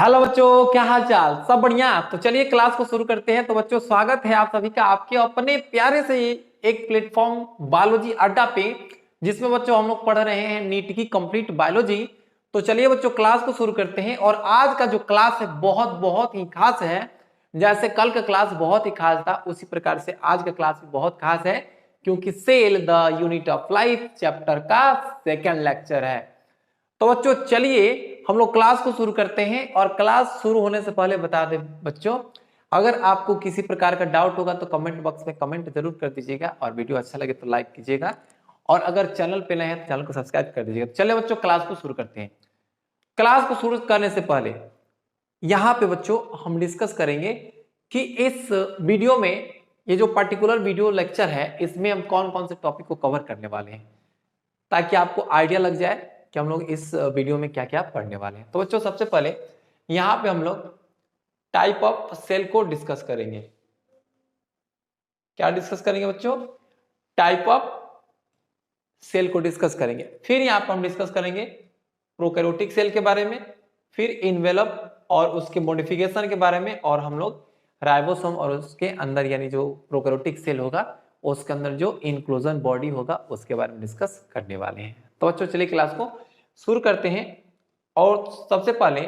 Hello बच्चों, क्या हाल चाल? सब बढ़िया? तो चलिए क्लास को शुरू करते हैं। तो बच्चों, स्वागत है आप सभी का आपके अपने प्यारे से एक प्लेटफॉर्म बायोलॉजी अड्डा पे, जिसमें बच्चों हम लोग पढ़ रहे हैं नीट की कंप्लीट बायोलॉजी। तो चलिए बच्चों क्लास को शुरू करते हैं। और आज का जो क्लास है बहुत बहुत ही खास है। जैसे कल का क्लास बहुत ही खास था, उसी प्रकार से आज का क्लास भी बहुत खास है, क्योंकि cell the unit of life chapter का सेकेंड लेक्चर है। तो बच्चों चलिए हम लोग क्लास को शुरू करते हैं। और क्लास शुरू होने से पहले बता दें बच्चों, अगर आपको किसी प्रकार का डाउट होगा तो कमेंट बॉक्स में कमेंट जरूर कर दीजिएगा, और वीडियो अच्छा लगे तो लाइक कीजिएगा, और अगर चैनल पे नए हैं तो चैनल को सब्सक्राइब कर दीजिएगा। चलिए बच्चों क्लास को शुरू करते हैं। क्लास को शुरू करने से पहले यहां पे बच्चों हम डिस्कस करेंगे कि इस वीडियो में, ये जो पर्टिकुलर वीडियो लेक्चर है, इसमें हम कौन कौन से टॉपिक को कवर करने वाले हैं, ताकि आपको आइडिया लग जाए कि हम लोग इस वीडियो में क्या क्या पढ़ने वाले हैं। तो बच्चों सबसे पहले यहां पे हम लोग टाइप ऑफ सेल को डिस्कस करेंगे। क्या डिस्कस करेंगे बच्चों? टाइप ऑफ सेल को डिस्कस करेंगे। फिर यहां पर हम डिस्कस करेंगे प्रोकैरियोटिक सेल के बारे में, फिर इन्वेलप और उसके मॉडिफिकेशन के बारे में, और हम लोग राइबोसोम और उसके अंदर यानी जो प्रोकैरियोटिक सेल होगा उसके अंदर जो इंक्लूजन बॉडी होगा उसके बारे में डिस्कस करने वाले हैं। तो बच्चों चलिए क्लास को शुरू करते हैं। और सबसे पहले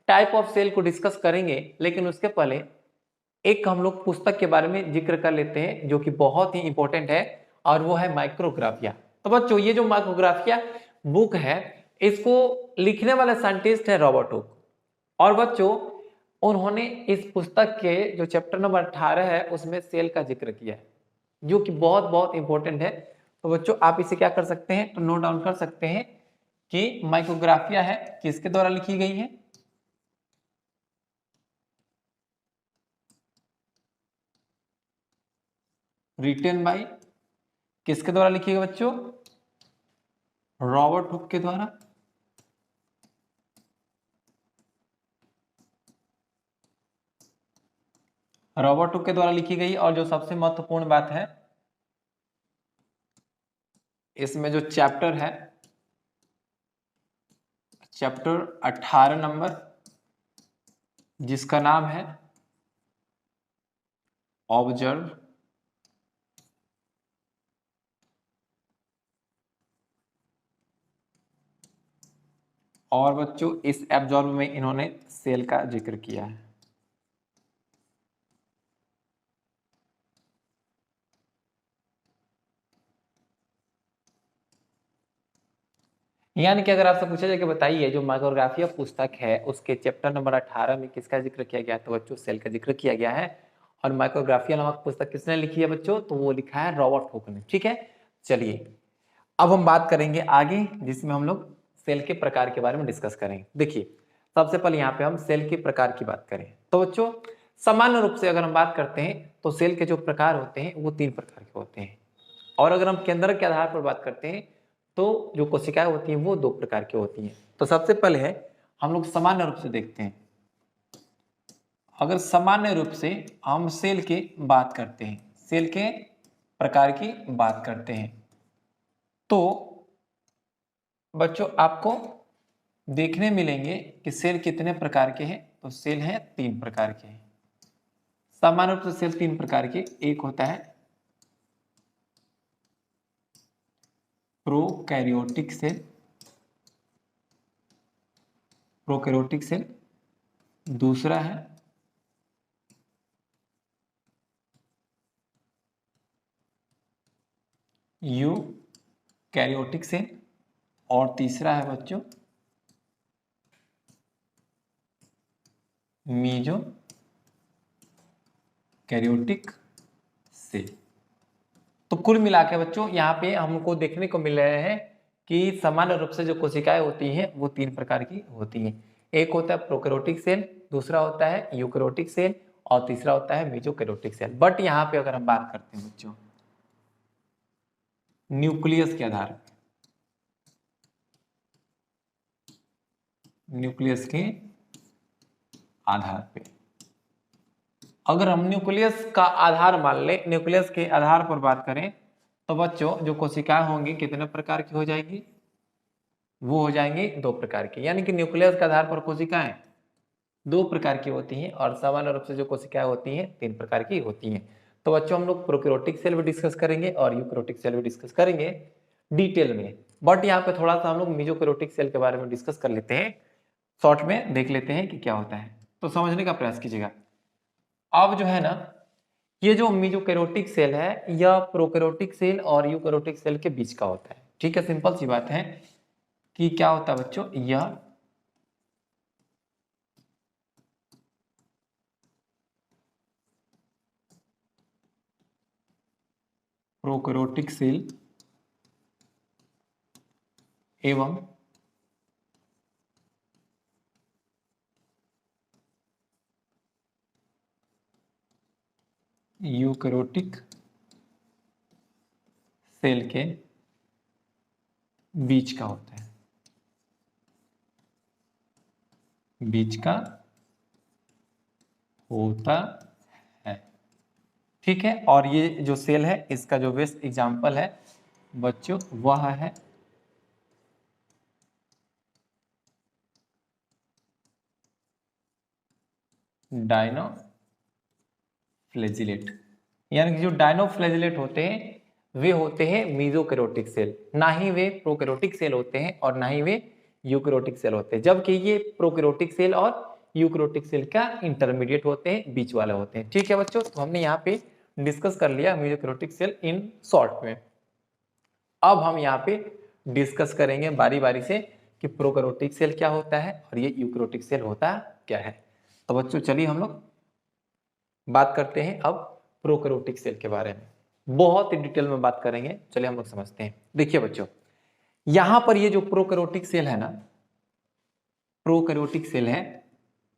टाइप ऑफ सेल को डिस्कस करेंगे, लेकिन उसके पहले एक हम लोग पुस्तक के बारे में जिक्र कर लेते हैं जो कि बहुत ही इंपॉर्टेंट है, और वो है माइक्रोग्राफिया। तो बच्चों ये जो माइक्रोग्राफिया बुक है, इसको लिखने वाले साइंटिस्ट है रॉबर्ट हुक। और बच्चों उन्होंने इस पुस्तक के जो चैप्टर नंबर 18 है उसमें सेल का जिक्र किया है, जो कि बहुत बहुत इंपॉर्टेंट है। तो बच्चों आप इसे क्या कर सकते हैं, तो नोट डाउन कर सकते हैं कि माइक्रोग्राफिया है किसके द्वारा लिखी गई है। रिटेन बाय किसके द्वारा लिखी गई बच्चों? रॉबर्ट हुक के द्वारा। रॉबर्ट हुक के द्वारा लिखी गई। और जो सबसे महत्वपूर्ण बात है, इसमें जो चैप्टर है, चैप्टर 18 नंबर, जिसका नाम है ऑब्जर्व और बच्चों इस एब्जॉर्ब में इन्होंने सेल का जिक्र किया है। यानी कि अगर आपसे पूछा जाए कि बताइए जो माइक्रोग्राफिया पुस्तक है उसके चैप्टर नंबर 18 में किसका जिक्र किया गया है, तो बच्चों सेल का जिक्र किया गया है। और माइक्रोग्राफिया नामक पुस्तक किसने लिखी है बच्चों? तो वो लिखा है रॉबर्ट हुक ने। ठीक है, चलिए अब हम बात करेंगे आगे, जिसमें हम लोग सेल के प्रकार के बारे में डिस्कस करेंगे। देखिए सबसे पहले यहाँ पे हम सेल के प्रकार की बात करें तो बच्चों सामान्य रूप से अगर हम बात करते हैं तो सेल के जो प्रकार होते हैं वो 3 प्रकार के होते हैं। और अगर हम केंद्र के आधार पर बात करते हैं तो जो कोशिकाएं होती हैं वो 2 प्रकार की होती हैं। तो सबसे पहले है हम लोग सामान्य रूप से देखते हैं। अगर सामान्य रूप से हम सेल की बात करते हैं, सेल के प्रकार की बात करते हैं, तो बच्चों आपको देखने मिलेंगे कि सेल कितने प्रकार के हैं। तो सेल हैं 3 प्रकार के हैं। सामान्य रूप से सेल 3 प्रकार के, एक होता है प्रोकैरियोटिक सेल, प्रोकैरियोटिक सेल। दूसरा है यूकैरियोटिक सेल, और तीसरा है बच्चों मीजो कैरियोटिक सेल। तो कुल मिला के बच्चों यहाँ पे हमको देखने को मिल रहे हैं कि सामान्य रूप से जो कोशिकाएं होती हैं वो 3 प्रकार की होती हैं। एक होता है प्रोकैरियोटिक सेल, दूसरा होता है यूकैरियोटिक सेल, और तीसरा होता है मीजोकैरियोटिक सेल। बट यहाँ पे अगर हम बात करते हैं बच्चों न्यूक्लियस के आधार पर, न्यूक्लियस के आधार पे, अगर हम न्यूक्लियस का आधार मान ले, न्यूक्लियस के आधार पर बात करें तो बच्चों जो कोशिकाएं होंगी कितने प्रकार की हो जाएगी? वो हो जाएंगी 2 प्रकार की। यानी कि न्यूक्लियस के आधार पर कोशिकाएं 2 प्रकार की होती हैं और सामान्य रूप से जो कोशिकाएं होती हैं 3 प्रकार की होती हैं। तो बच्चों हम लोग प्रोकैरियोटिक सेल भी डिस्कस करेंगे और यूकैरियोटिक सेल भी डिस्कस करेंगे डिटेल में। बट यहाँ पे थोड़ा सा हम लोग मेसोकैरियोटिक सेल के बारे में डिस्कस कर लेते हैं, शॉर्ट में देख लेते हैं कि क्या होता है, तो समझने का प्रयास कीजिएगा। अब जो है ना, ये जो मेसोकैरियोटिक सेल है यह प्रोकैरियोटिक सेल और यूकैरियोटिक सेल के बीच का होता है। ठीक है, सिंपल सी बात है कि क्या होता है बच्चों, यह प्रोकैरियोटिक सेल एवं यूकैरियोटिक सेल के बीच का होता है, बीच का होता है। ठीक है, और ये जो सेल है इसका जो बेस्ट एग्जांपल है बच्चों वह है डायनोफ्लैजिलेट। यानी कि जो डायनोफ्लैजिलेट होते हैं वे होते हैं मेसोकैरियोटिक सेल, ना ही वे प्रोकैरियोटिक सेल होते हैं और ना ही वे यूकैरियोटिक सेल होते हैं, जबकि ये प्रोकैरियोटिक सेल और यूकैरियोटिक सेल का इंटरमीडिएट होते हैं, बीच वाले होते हैं। ठीक है बच्चों, तो हमने यहाँ पे डिस्कस कर लिया मेसोकैरियोटिक सेल इन शॉर्ट में। अब हम यहाँ पे डिस्कस करेंगे बारी बारी से कि प्रोकैरियोटिक सेल क्या होता है और ये यूकैरियोटिक सेल होता क्या है। तो बच्चों चलिए हम लोग बात करते हैं अब प्रोकैरियोटिक सेल के बारे में, बहुत ही डिटेल में बात करेंगे। चलिए हम लोग समझते हैं। देखिए बच्चों, यहां पर ये जो प्रोकैरियोटिक सेल है ना, प्रोकैरियोटिक सेल है,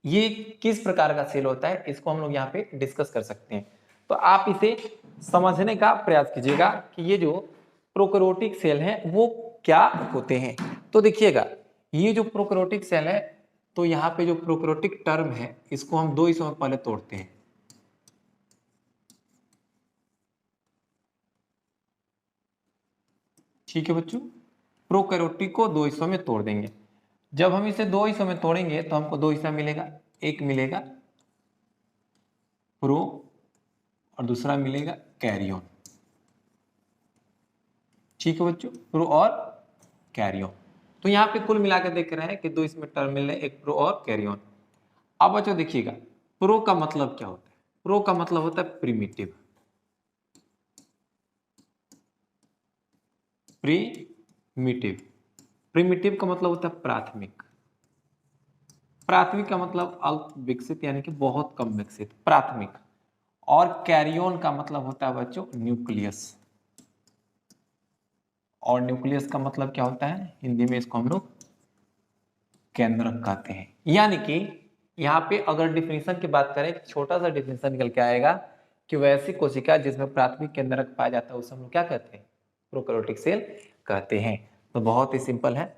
ये किस प्रकार का सेल होता है इसको हम लोग यहाँ पे डिस्कस कर सकते हैं। तो आप इसे समझने का प्रयास कीजिएगा कि ये जो प्रोकैरियोटिक सेल है वो क्या होते हैं। तो देखिएगा, ये जो प्रोकैरियोटिक सेल है, तो यहाँ पे जो प्रोकैरियोटिक टर्म है इसको हम दो हिस्सों में पहले तोड़ते हैं। ठीक है बच्चों, प्रोकैरियोटिक को दो हिस्सों में तोड़ देंगे। जब हम इसे दो हिस्सों में तोड़ेंगे तो हमको दो हिस्सा मिलेगा, एक मिलेगा प्रो और दूसरा मिलेगा कैरियन। ठीक है बच्चों, प्रो और कैरियन। तो यहाँ पे कुल मिलाकर देख रहे हैं कि दो इसमें टर्म मिल रहे हैं, एक प्रो और कैरियन। अब बच्चों देखिएगा, प्रो का मतलब क्या होता है? प्रो का मतलब होता है प्रिमिटिव। प्रीमिटिव, प्रिमिटिव का मतलब होता है प्राथमिक। प्राथमिक का मतलब अल्प विकसित यानी कि बहुत कम विकसित, प्राथमिक। और कैरियन का मतलब होता है बच्चों न्यूक्लियस। और न्यूक्लियस का मतलब क्या होता है? हिंदी में इसको हम लोग केंद्रक कहते हैं। यानी कि यहाँ पे अगर डिफिनीशन की बात करें, छोटा सा डिफिनीशन निकल के आएगा कि वैसी कोशिका जिसमें प्राथमिक केंद्रक पाया जाता है उसे हम लोग क्या कहते हैं? प्रोकैरियोटिक सेल कहते हैं। तो बहुत ही सिंपल है,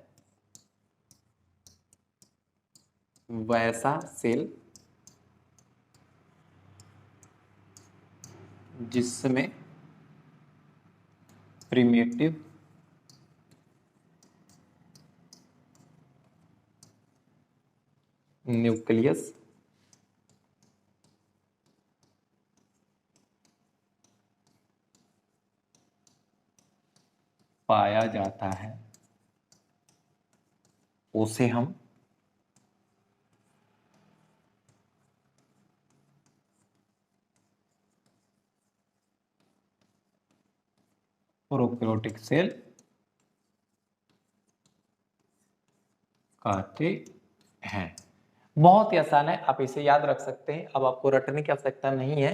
वैसा सेल जिसमें प्रिमिटिव न्यूक्लियस पाया जाता है उसे हम प्रोकैरियोटिक सेल कहते हैं। बहुत ही आसान है, आप इसे याद रख सकते हैं। अब आपको रटने की आवश्यकता नहीं है,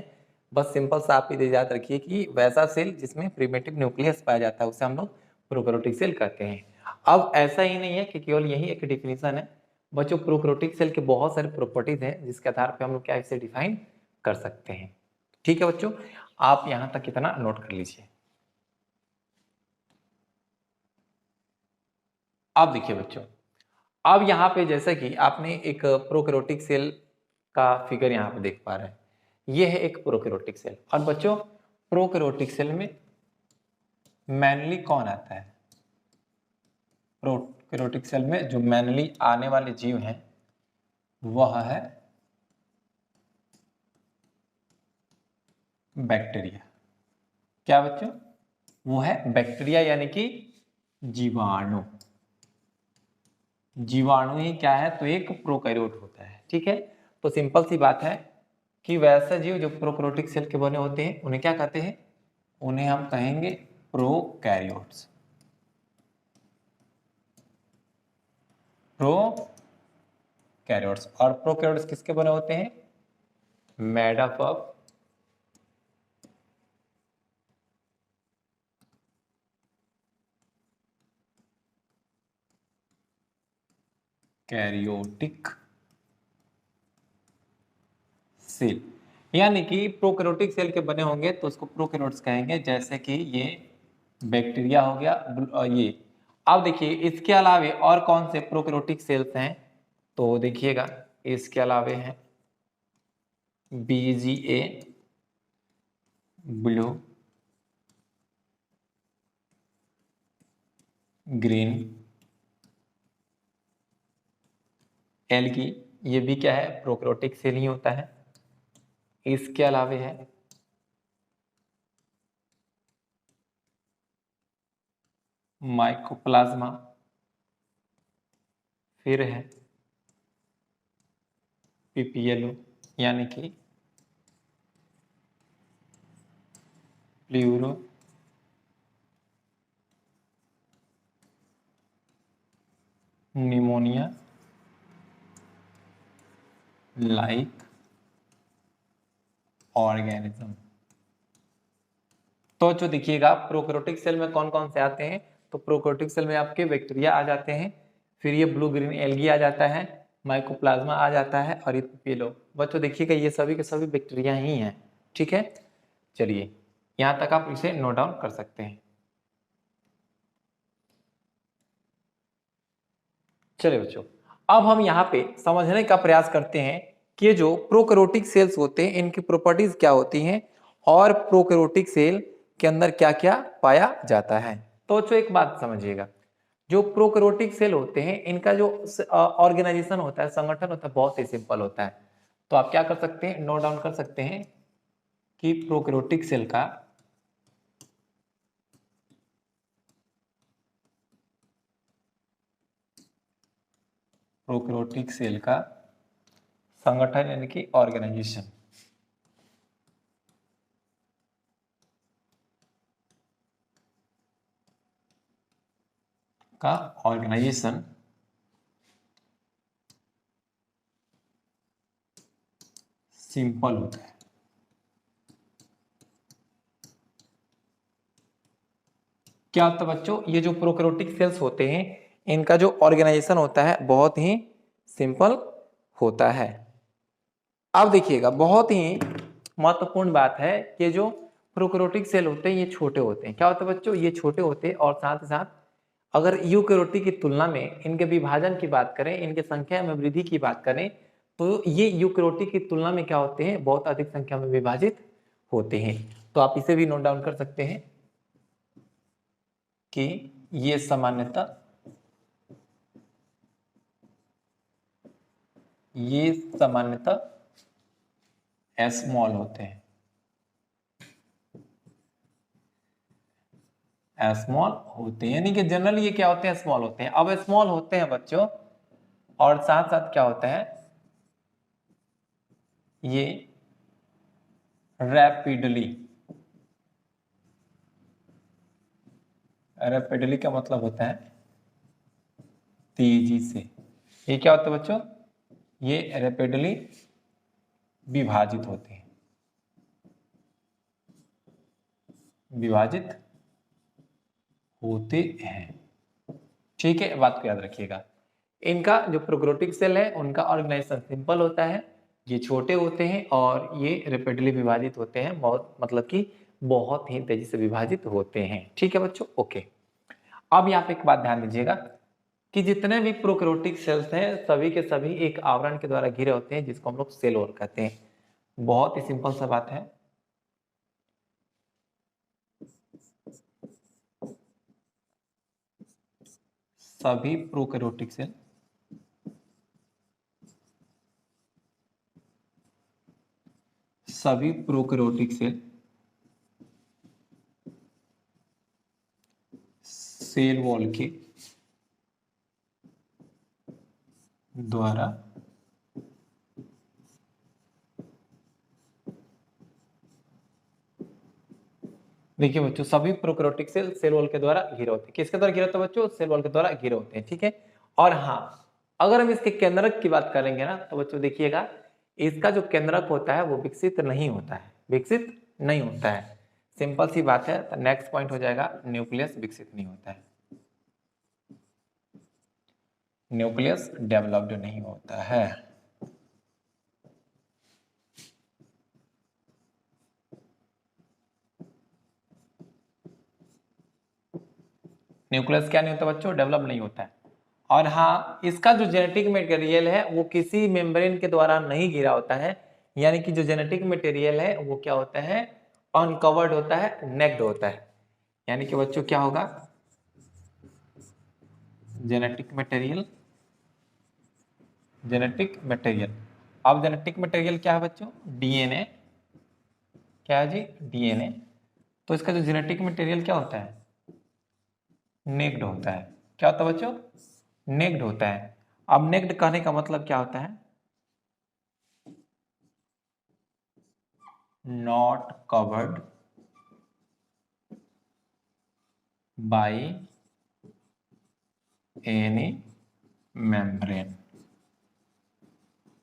बस सिंपल सा आप इसे याद रखिए कि वैसा सेल जिसमें प्रिमिटिव न्यूक्लियस पाया जाता है उसे हम लोग प्रोकैरियोटिक सेल कहते हैं। अब ऐसा ही नहीं है कि केवल यही एक डिफिनीशन है बच्चों, प्रोकैरियोटिक सेल के बहुत सारे प्रॉपर्टीज हैं जिसके आधार पर हम लोग क्या इसे डिफाइन कर सकते हैं। ठीक है बच्चों, आप यहां तक इतना नोट कर लीजिए। अब देखिए बच्चों, अब यहाँ पे जैसे कि आपने एक प्रोकैरियोटिक सेल का फिगर यहाँ पे देख पा रहे हैं, ये है एक प्रोकैरियोटिक सेल। और बच्चों प्रोकैरियोटिक सेल में मैनली कौन आता है? प्रोकैरियोटिक सेल में जो मैनली आने वाले जीव हैं वह है बैक्टीरिया। क्या बच्चों? वो है बैक्टीरिया यानी कि जीवाणु। जीवाणु ही क्या है? तो एक प्रोकैरियोट होता है। ठीक है, तो सिंपल सी बात है कि वैसे जीव जो प्रोकैरियोटिक सेल के बने होते हैं उन्हें क्या कहते हैं? उन्हें हम कहेंगे प्रोकैरियोट्स। प्रोकैरियोट्स। और प्रोकैरियोट्स किसके बने होते हैं? Made up of karyotic cell. यानी कि प्रोकैरियोटिक सेल के बने होंगे तो उसको प्रोकैरियोट्स कहेंगे, जैसे कि ये बैक्टीरिया हो गया ये। अब देखिए इसके अलावे और कौन से प्रोकैरियोटिक सेल्स हैं? तो देखिएगा इसके अलावे हैं BGA, ब्लू, ग्रीन, एल्गी, ये भी क्या है? प्रोकैरियोटिक सेल ही होता है। इसके अलावे है माइकोप्लाज्मा, फिर है PPLO यानी कि प्लूरो निमोनिया लाइक ऑर्गेनिज्म। तो जो देखिएगा प्रोकैरियोटिक सेल में कौन कौन से आते हैं? तो प्रोकैरियोटिक सेल में आपके बैक्टीरिया आ जाते हैं, फिर ये ब्लू ग्रीन एल्गी आ जाता है, माइकोप्लाज्मा आ जाता है, और ये PPLO। बच्चों देखिएगा ये सभी के सभी बैक्टीरिया ही हैं। ठीक है, चलिए यहां तक आप इसे नोट डाउन कर सकते हैं। चलिए बच्चों, अब हम यहाँ पे समझने का प्रयास करते हैं कि जो प्रोकैरियोटिक सेल्स होते हैं इनकी प्रॉपर्टीज क्या होती हैं और प्रोकैरियोटिक सेल के अंदर क्या क्या पाया जाता है। तो बच्चों एक बात समझिएगा, जो प्रोकैरियोटिक सेल होते हैं इनका जो ऑर्गेनाइजेशन होता है, संगठन होता है, बहुत ही सिंपल होता है। तो आप क्या कर सकते हैं? नोट डाउन कर सकते हैं कि प्रोकैरियोटिक सेल का संगठन यानी कि ऑर्गेनाइजेशन का ऑर्गेनाइजेशन सिंपल होता है। क्या होता है बच्चों? ये जो प्रोकैरियोटिक सेल्स होते हैं इनका जो ऑर्गेनाइजेशन होता है बहुत ही सिंपल होता है। अब देखिएगा बहुत ही महत्वपूर्ण बात है कि जो प्रोकैरियोटिक सेल होते हैं ये छोटे होते हैं। क्या होता है बच्चों? ये छोटे होते हैं, और साथ ही साथ अगर यूकैरियोटिक की तुलना में इनके विभाजन की बात करें, इनके संख्या में वृद्धि की बात करें, तो ये यूकैरियोटिक की तुलना में क्या होते हैं? बहुत अधिक संख्या में विभाजित होते हैं। तो आप इसे भी नोट डाउन कर सकते हैं कि ये सामान्यतः स्मॉल होते हैं। स्मॉल होते हैं यानी कि जनरली ये क्या होते हैं? स्मॉल होते हैं। अब स्मॉल होते हैं बच्चों, और साथ साथ क्या होता है? ये रैपिडली का मतलब होता है तेजी से। ये क्या होता है बच्चों? ये रैपिडली विभाजित होते हैं। विभाजित होते हैं। ठीक है, बात को याद रखिएगा। इनका जो प्रोकैरियोटिक सेल है उनका ऑर्गेनाइजेशन सिंपल होता है, ये छोटे होते हैं और ये रैपिडली विभाजित होते हैं, बहुत मतलब कि बहुत ही तेजी से विभाजित होते हैं। ठीक है बच्चों, ओके। अब यहाँ पे एक बात ध्यान दीजिएगा कि जितने भी प्रोकैरियोटिक सेल्स हैं सभी के सभी एक आवरण के द्वारा घिरे होते हैं जिसको हम लोग सेल वॉल कहते हैं। बहुत ही सिंपल सा बात है। सभी प्रोकैरियोटिक सेल सेल वॉल के द्वारा देखिए बच्चों, सभी प्रोकैरियोटिक सेल सेल वॉल के द्वारा घिरे होते हैं। किसके द्वारा घिरे होते हैं बच्चों? सेल वॉल के द्वारा घिरे होते हैं, ठीक है। और हाँ, अगर हम इसके केंद्रक की बात करेंगे ना, तो बच्चों देखिएगा, इसका जो केंद्रक होता है वो विकसित नहीं होता है, विकसित नहीं होता है। सिंपल सी बात है। तो नेक्स्ट पॉइंट हो जाएगा, न्यूक्लियस विकसित नहीं होता है, न्यूक्लियस डेवलप्ड नहीं होता है। न्यूक्लियस क्या नहीं होता बच्चों? डेवलप नहीं होता है। और हाँ, इसका जो जेनेटिक मटेरियल है वो किसी मेम्ब्रेन के द्वारा नहीं घिरा होता है, यानी कि जो जेनेटिक मटेरियल है वो क्या होता है? अनकवर्ड होता है, नेक्ड होता है। यानी कि बच्चों क्या होगा? Genetic material, genetic material. अब जेनेटिक मटेरियल क्या है बच्चों? डीएनए। क्या है जी? डीएनए। तो इसका जो जेनेटिक मटेरियल क्या होता है? नेक्ड होता है। क्या होता है बच्चों? नेक्ड होता है। अब नेक्ड कहने का मतलब क्या होता है? Not covered by any membrane,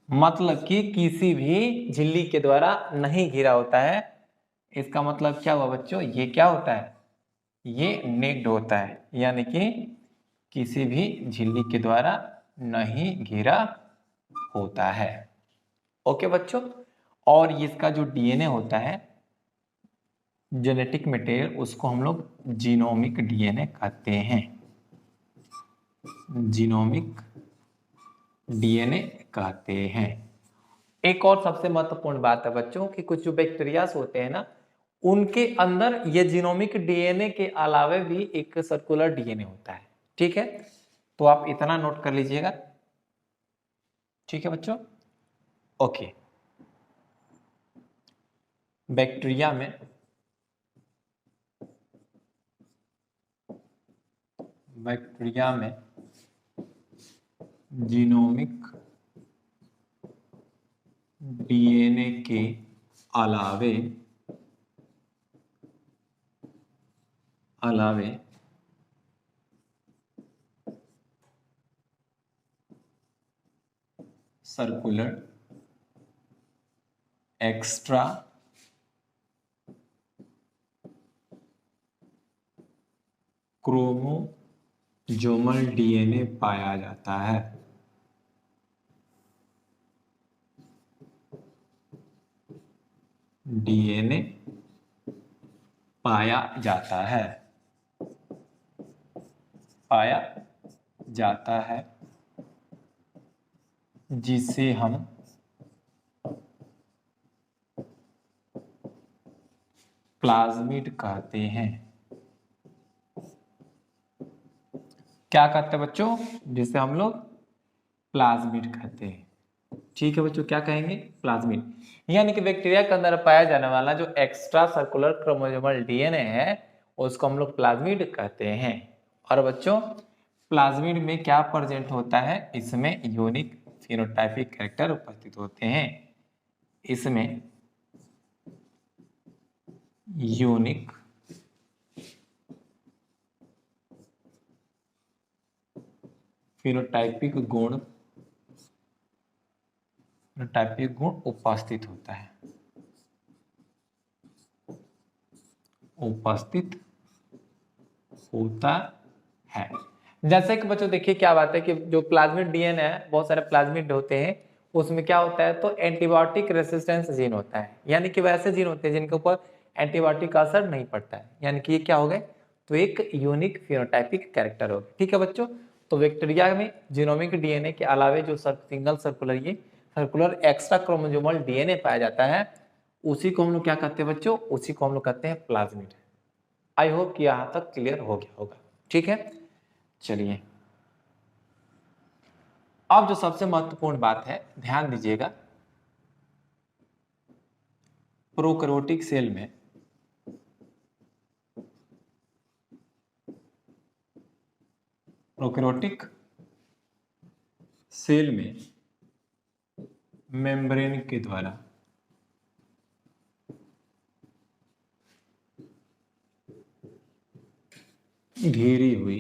मतलब कि किसी भी झिल्ली के द्वारा नहीं घिरा होता है। इसका मतलब क्या हुआ बच्चों? ये क्या होता है? ये नेक्ड होता है, यानी कि किसी भी झिल्ली के द्वारा नहीं घिरा होता है। ओके बच्चों। और इसका जो डीएनए होता है, जेनेटिक मटेरियल, उसको हम लोग जीनोमिक डीएनए कहते हैं, जीनोमिक डीएनए कहते हैं। एक और सबसे महत्वपूर्ण बात है बच्चों कि कुछ जो बैक्टीरियास होते हैं ना, उनके अंदर ये जीनोमिक डीएनए के अलावे भी एक सर्कुलर डीएनए होता है, ठीक है। तो आप इतना नोट कर लीजिएगा, ठीक है बच्चों। ओके। बैक्टीरिया में जीनोमिक डीएनए के अलावे सर्कुलर एक्स्ट्रा क्रोमोसोमल डीएनए पाया जाता है। डीएनए पाया जाता है, पाया जाता है, जिसे हम प्लाज्मिड कहते हैं। क्या कहते हैं बच्चों? जिसे हम लोग प्लाज्मिड कहते हैं, ठीक है बच्चों। क्या कहेंगे? प्लाज्मिड। यानी कि बैक्टीरिया के अंदर पाया जाने वाला जो एक्स्ट्रा सर्कुलर क्रोमोसोमल डीएनए है, उसको हम लोग प्लाज्मिड कहते हैं। और बच्चों, प्लाज्मिड में क्या प्रेजेंट होता है? इसमें यूनिक फिनोटाइपिक कैरेक्टर उपस्थित होते हैं। इसमें यूनिक फिनोटाइपिक गुण उपस्थित होता है, उपस्थित होता है। जैसे कि बच्चों देखिए क्या बात है कि जो प्लाज्मिड डीएनए है, बहुत सारे प्लाज्मिड होते हैं, उसमें क्या होता है? तो एंटीबायोटिक रेसिस्टेंस जीन होता है, यानी कि वैसे जीन होते हैं जिनके ऊपर एंटीबायोटिक का असर नहीं पड़ता है, यानी कि ये क्या हो गए? तो एक यूनिक फिनोटाइपिक कैरेक्टर हो गए, ठीक है बच्चों। तो बैक्टीरिया में जीनोमिक डीएनए के अलावे जो सिंगल सर्कुलर, ये सर्कुलर एक्स्ट्रा क्रोमोसोमल डीएनए पाया जाता है, उसी को हम लोग क्या कहते हैं बच्चों? उसी को हम लोग कहते हैं प्लाज्मिड। आई होप कि यहां तक क्लियर हो गया होगा, ठीक है। चलिए, अब जो सबसे महत्वपूर्ण बात है, ध्यान दीजिएगा। प्रोकैरियोटिक सेल में प्रोकैरियोटिक सेल में मेम्ब्रेन के द्वारा घेरी हुई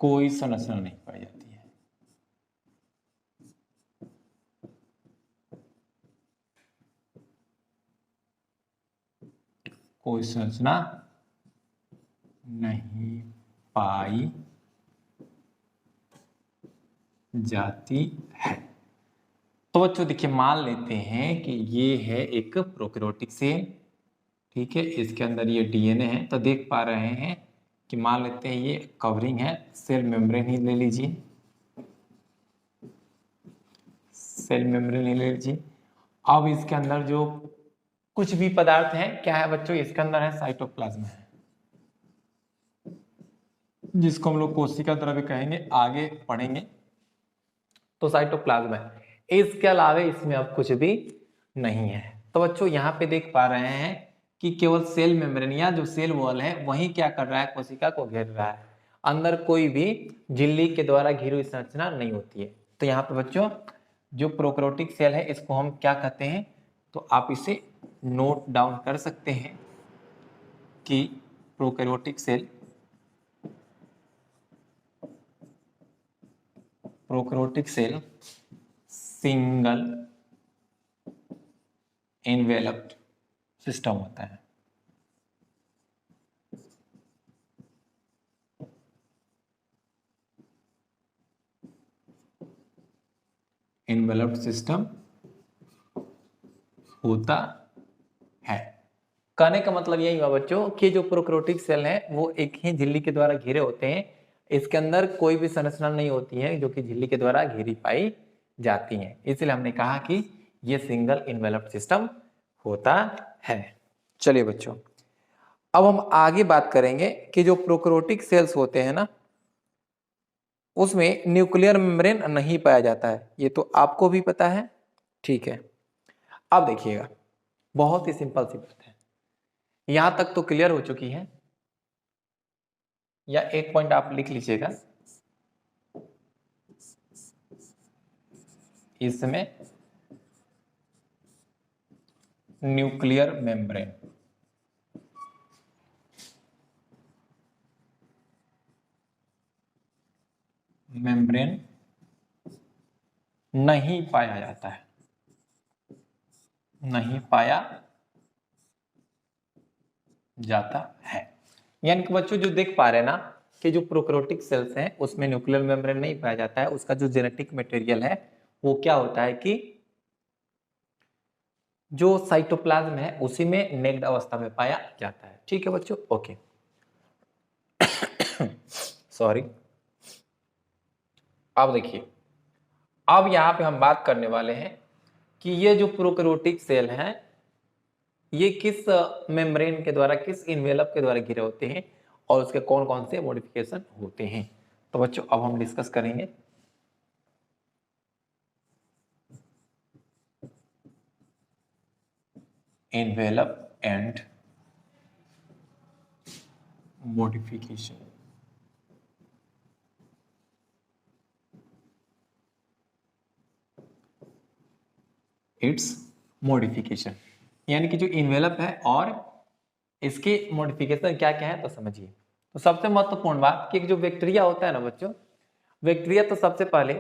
कोई संरचना नहीं पाई जाती है। कोई संरचना नहीं पाई जाती है। तो बच्चों देखिए, मान लेते हैं कि ये है एक प्रोकैरियोटिक सेल, ठीक है, इसके अंदर ये डीएनए है। तो देख पा रहे हैं कि मान लेते हैं ये कवरिंग है, सेल मेम्ब्रेन ही ले लीजिए, सेल मेम्ब्रेन ही ले लीजिए। अब इसके अंदर जो कुछ भी पदार्थ है, क्या है बच्चों, इसके अंदर है साइटोप्लाज्म है, जिसको हम लोग कोशिका द्रव्य कहेंगे, आगे पढ़ेंगे। तो साइटोप्लाज्म है, इसके अलावा इसमें अब कुछ भी नहीं है। तो बच्चों यहाँ पे देख पा रहे हैं कि केवल सेल मेम्ब्रेन या जो सेल वॉल है वही क्या कर रहा है, कोशिका को घेर रहा है। अंदर कोई भी झिल्ली के द्वारा घिरी हुई संरचना नहीं होती है। तो यहाँ पे बच्चों जो प्रोकैरियोटिक सेल है इसको हम क्या कहते हैं, तो आप इसे नोट डाउन कर सकते हैं कि prokaryotic cell, prokaryotic cell single enveloped system होता है। एनवेलप्ड सिस्टम होता है। कहने का मतलब यही हुआ बच्चों कि जो प्रोकैरियोटिक सेल है वो एक ही झिल्ली के द्वारा घिरे होते हैं। इसके अंदर कोई भी संरचना नहीं होती है जो कि झिल्ली के द्वारा घिरी पाई जाती है। इसलिए हमने कहा कि ये सिंगल एनवेलप्ड सिस्टम होता है। चलिए बच्चों, अब हम आगे बात करेंगे कि जो प्रोकैरियोटिक सेल्स होते हैं ना, उसमें न्यूक्लियर मेम्ब्रेन नहीं पाया जाता है। ये तो आपको भी पता है, ठीक है। अब देखिएगा, बहुत ही सिंपल सी बात है, यहां तक तो क्लियर हो चुकी है, या एक पॉइंट आप लिख लीजिएगा, इसमें न्यूक्लियर मेम्ब्रेन नहीं पाया जाता है, नहीं पाया जाता है। यानी कि बच्चों जो देख पा रहे हैं ना कि जो प्रोकैरियोटिक सेल्स हैं उसमें न्यूक्लियर मेम्ब्रेन नहीं पाया जाता है। उसका जो जेनेटिक मटेरियल है वो क्या होता है कि जो साइटोप्लाज्म है उसी में नेक्ड अवस्था में पाया जाता है। ठीक है बच्चों, ओके। सॉरी। अब देखिए, अब यहां पे हम बात करने वाले हैं कि ये जो प्रोकैरियोटिक सेल हैं ये किस मेम्ब्रेन के द्वारा, किस इन्वेलप के द्वारा घिरे होते हैं और उसके कौन कौन से मॉडिफिकेशन होते हैं। तो बच्चों अब हम डिस्कस करेंगे। Envelope and modification. It's modification, यानी कि जो इन्वेलप है और इसके मॉडिफिकेशन क्या क्या है तो समझिए। तो सबसे महत्वपूर्ण बात कि जो बैक्टीरिया होता है ना बच्चों, बैक्टीरिया तो सबसे पहले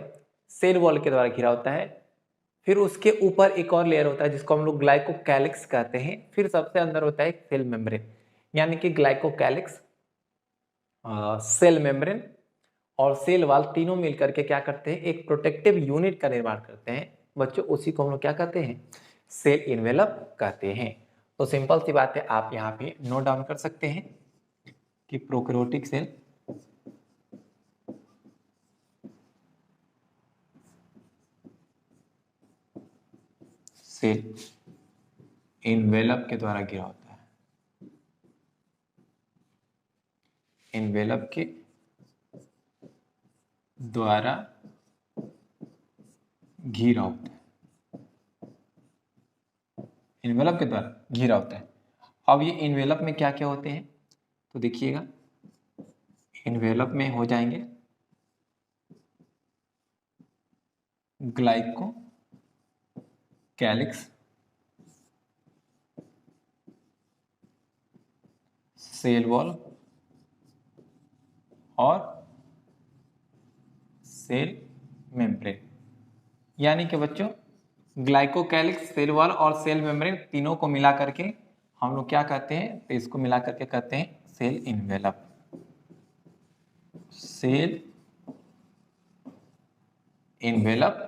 सेल वॉल के द्वारा घिरा होता है, फिर उसके ऊपर एक और लेयर होता है जिसको हम लोग ग्लाइकोकैलिक्स कहते हैं, फिर सबसे अंदर होता है सेल मेम्ब्रेन, यानी कि ग्लाइकोकैलिक्स, सेल मेम्ब्रेन और सेल वॉल तीनों मिलकर के क्या करते हैं, एक प्रोटेक्टिव यूनिट का निर्माण करते हैं बच्चों। उसी को हम लोग क्या कहते हैं, सेल इन्वेलप कहते हैं। तो सिंपल सी बात है, आप यहाँ पे नोट डाउन कर सकते हैं कि प्रोकैरियोटिक सेल सेल इन्वेलप के द्वारा घिरा होता है, इन्वेलप के द्वारा घिरा होता है, इन्वेलप के द्वारा घिरा होता है। अब ये इन्वेलप में क्या क्या होते हैं तो देखिएगा, इन्वेलप में हो जाएंगे ग्लाइको कैलिक्स, सेल वॉल और सेल मेम्ब्रेन। यानी कि बच्चों ग्लाइकोकैलिक्स, सेल वॉल और सेल मेम्ब्रेन तीनों को मिला करके हम लोग क्या कहते हैं, तो इसको मिला करके कहते हैं सेल इन्वेलप, सेल इन्वेलप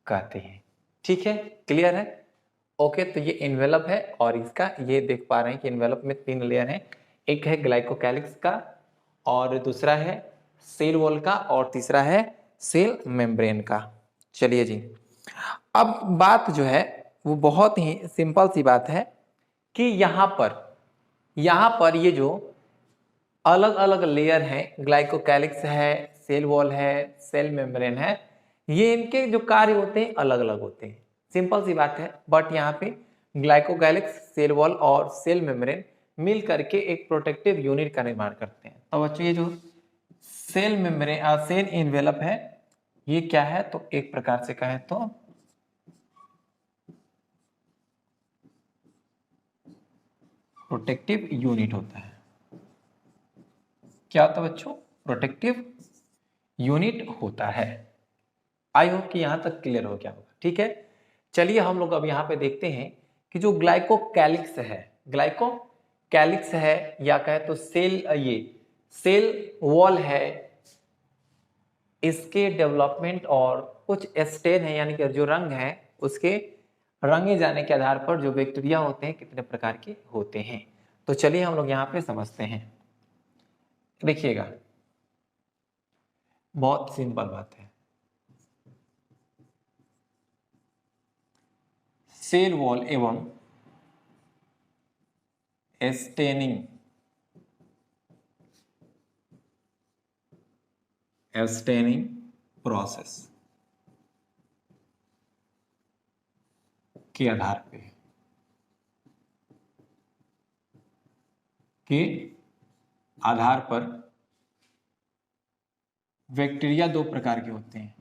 कहते हैं। ठीक है, क्लियर है? ओके, तो ये इन्वेलप है और इसका ये देख पा रहे हैं कि इन्वेलप में 3 लेयर हैं, एक है ग्लाइकोकैलिक्स का और दूसरा है सेल वॉल का और तीसरा है सेल मेम्ब्रेन का। चलिए जी, अब बात जो है वो बहुत ही सिंपल सी बात है कि यहाँ पर ये जो अलग अलग लेयर हैं, ग्लाइकोकैलिक्स है, सेल वॉल है, सेल मेम्ब्रेन है, ये इनके जो कार्य होते हैं अलग अलग होते हैं। सिंपल सी बात है, बट यहाँ पे ग्लाइकोकैलिक्स, सेल वॉल और सेल मेम्ब्रेन मिल करके एक प्रोटेक्टिव यूनिट का निर्माण करते हैं। तो बच्चों ये जो सेल मेम्ब्रेन, सेल इन्वेलप है, ये क्या है तो एक प्रकार से कहें तो प्रोटेक्टिव यूनिट होता है। क्या होता है बच्चों? प्रोटेक्टिव यूनिट होता है। आई होप कि यहां तक क्लियर हो गया होगा। ठीक है, चलिए हम लोग अब यहां पे देखते हैं कि जो ग्लाइकोकैलिक्स है या कहे तो ये सेल वॉल है, इसके डेवलपमेंट और कुछ स्टेन है यानी कि जो रंग है उसके रंगे जाने के आधार पर जो बैक्टीरिया होते हैं कितने प्रकार के होते हैं। तो चलिए हम लोग यहाँ पे समझते हैं। देखिएगा, बहुत सिंपल बात है। सेल वॉल एवं स्टेनिंग प्रोसेस के आधार पर बैक्टीरिया 2 प्रकार के होते हैं।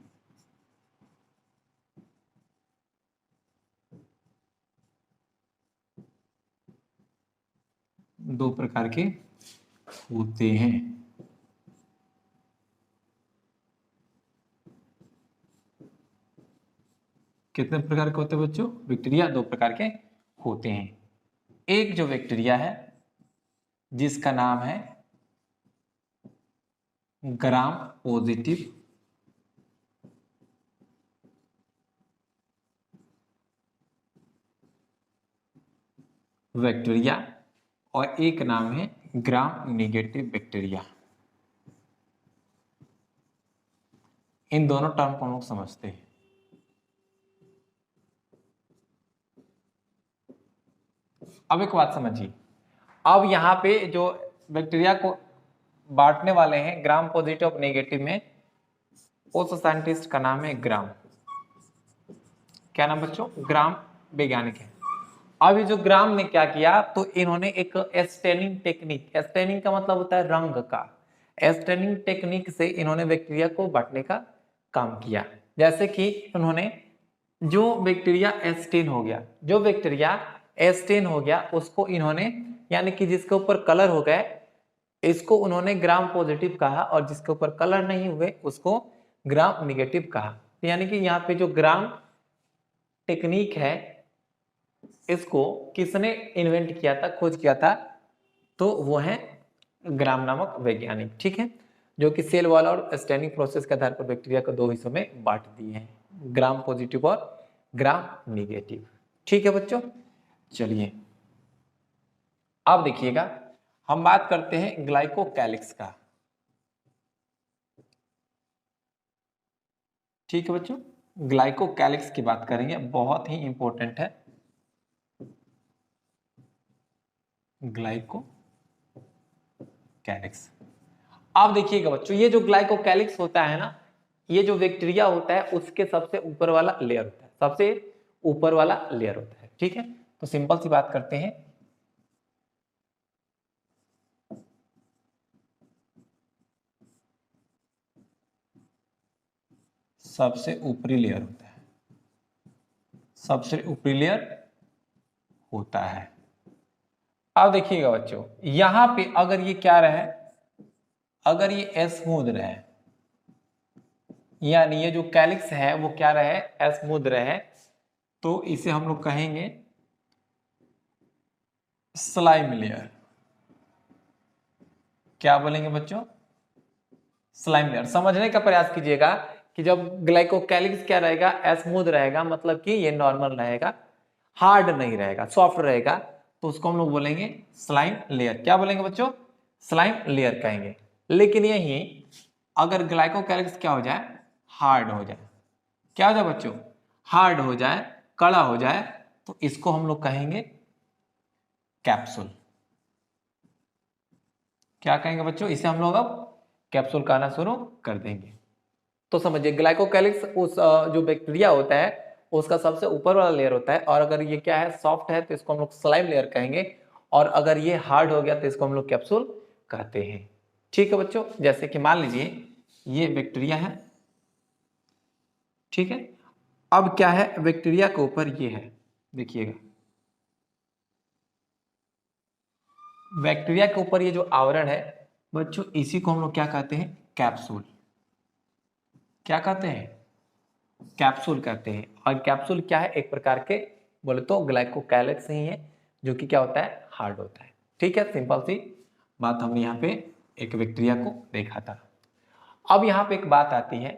दो प्रकार के होते हैं। कितने प्रकार के होते हैं बच्चों? बैक्टीरिया 2 प्रकार के होते हैं। एक जो बैक्टीरिया है जिसका नाम है ग्राम पॉजिटिव बैक्टीरिया और एक नाम है ग्राम नेगेटिव बैक्टीरिया। इन दोनों टर्म को हम लोग समझते हैं। अब एक बात समझिए, अब यहाँ पे जो बैक्टीरिया को बांटने वाले हैं ग्राम पॉजिटिव और नेगेटिव में, उस साइंटिस्ट का नाम है ग्राम। क्या नाम बच्चों? ग्राम वैज्ञानिक है। अब ये जो ग्राम ने क्या किया तो इन्होंने एक स्टेनिंग टेक्निक, स्टेनिंग का मतलब होता है रंग का, स्टेनिंग टेक्निक से इन्होंने बैक्टीरिया को बांटने का काम किया। जैसे कि उन्होंने जो बैक्टीरिया स्टेन हो गया उसको इन्होंने, यानी कि जिसके ऊपर कलर हो गए इसको उन्होंने ग्राम पॉजिटिव कहा और जिसके ऊपर कलर नहीं हुए उसको ग्राम नेगेटिव कहा। यानी कि यहाँ पे जो ग्राम टेक्निक है इसको किसने इन्वेंट किया था, खोज किया था? तो वो है ग्राम नामक वैज्ञानिक। ठीक है, जो कि सेल वॉल और स्टेनिंग प्रोसेस के आधार पर बैक्टीरिया को 2 हिस्सों में बांट दिए हैं, ग्राम पॉजिटिव और ग्राम नेगेटिव। ठीक है बच्चों, चलिए अब देखिएगा हम बात करते हैं ग्लाइकोकैलिक्स का। ठीक है बच्चों, ग्लाइकोकैलिक्स की बात करेंगे, बहुत ही इंपॉर्टेंट है ग्लाइकोकैलिक्स। अब देखिएगा बच्चों, ये जो ग्लाइकोकैलिक्स होता है ना, ये जो बैक्टीरिया होता है उसके सबसे ऊपर वाला लेयर होता है, सबसे ऊपर वाला लेयर होता है। ठीक है, तो सिंपल सी बात करते हैं, सबसे ऊपरी लेयर होता है, सबसे ऊपरी लेयर होता है। अब देखिएगा बच्चों, यहां पे अगर ये क्या रहे, अगर ये स्मूथ रहे, यानी ये जो कैलिक्स है वो क्या रहे, स्मूथ रहे, तो इसे हम लोग कहेंगे स्लाइम लेयर। क्या बोलेंगे बच्चों, स्लाइम लेयर। समझने का प्रयास कीजिएगा कि जब ग्लाइकोकैलिक्स क्या रहेगा, स्मूथ रहेगा, मतलब कि ये नॉर्मल रहेगा, हार्ड नहीं रहेगा, सॉफ्ट रहेगा, तो उसको हम लोग बोलेंगे स्लाइम लेयर। क्या बोलेंगे बच्चों, स्लाइम लेयर कहेंगे। लेकिन यही अगर ग्लाइकोकैलिक्स क्या हो जाए, हार्ड हो जाए, क्या हो जाए बच्चों, हार्ड हो जाए, कड़ा हो जाए, तो इसको हम लोग कहेंगे कैप्सूल। क्या कहेंगे बच्चों, इसे हम लोग अब कैप्सूल कहना शुरू कर देंगे। तो समझिए ग्लाइकोकैलिक्स उस जो बैक्टीरिया होता है उसका सबसे ऊपर वाला लेयर होता है, और अगर ये क्या है, सॉफ्ट है, तो इसको हम लोग स्लाइम लेयर कहेंगे, और अगर ये हार्ड हो गया तो इसको हम लोग कैप्सूल कहते हैं। ठीक है बच्चों, जैसे कि मान लीजिए ये बैक्टीरिया है, ठीक है। अब क्या है, बैक्टीरिया के ऊपर ये है, देखिएगा बैक्टीरिया के ऊपर ये जो आवरण है बच्चों, इसी को हम लोग क्या कहते हैं, कैप्सूल। क्या कहते हैं, कैप्सूल कहते हैं। और कैप्सूल क्या है, एक प्रकार के बोले तो ग्लाइकोकैलिक्स ही है, जो कि क्या होता है, हार्ड होता है। ठीक है, सिंपल सी बात हमने यहाँ पे एक बैक्टीरिया को देखा था। अब यहाँ पे एक बात आती है